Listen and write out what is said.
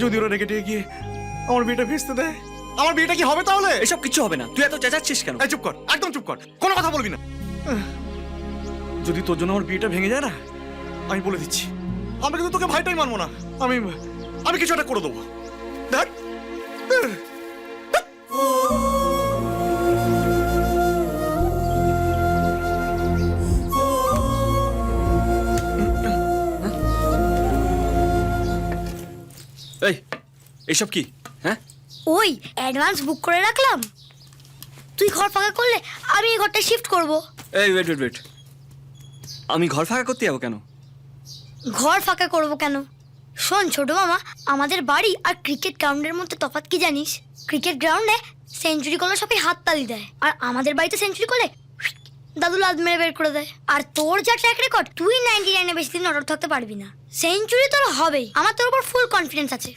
যদি ওরা রেগে টেগে গিয়ে আমার বিয়েটা ভেস্তে দেয়, আমার বিয়েটা কি হবে তাহলে? এসব কিছু হবে না, তুই এত চেঁচাচ্ছিস কেন? এই চুপ কর, একদম চুপ কর, কোনো কথা বলবি না। যদি তোর জন্য আমার বিয়েটা ভেঙে যায় না, আমি বলে দিচ্ছি আমি কিন্তু তোকে ভাইটাই মানবো না। আমি আমি কিছু একটা করে দেবো। দেখ এই এসব কি? হ্যাঁ, ওই অ্যাডভান্স বুক করে রাখলাম, তুই ঘর ফাঁকা করলে আমি এই ঘরটা শিফট করব। এই ওয়েট ওয়েট ওয়েট, আমি ঘর ফাঁকা করতে যাবো কেন? ঘর ফাঁকা করব কেন? শোন ছোট মামা, আমাদের বাড়ি আর ক্রিকেট গ্রাউন্ডের মধ্যে তফাৎ কি জানিস? ক্রিকেট গ্রাউন্ডে সেঞ্চুরি করলে সবাই হাততালি দেয়, আর আমাদের বাড়িতে সেঞ্চুরি করলে দাদু লাদ মেরে বের করে দেয়। আর তোর যা ট্র্যাক রেকর্ড, তুই 99-এ বেশি দিন অটল থাকতে পারবি না। সেঞ্চুরি তোর হবেই, আমার তোর উপর ফুল কনফিডেন্স আছে।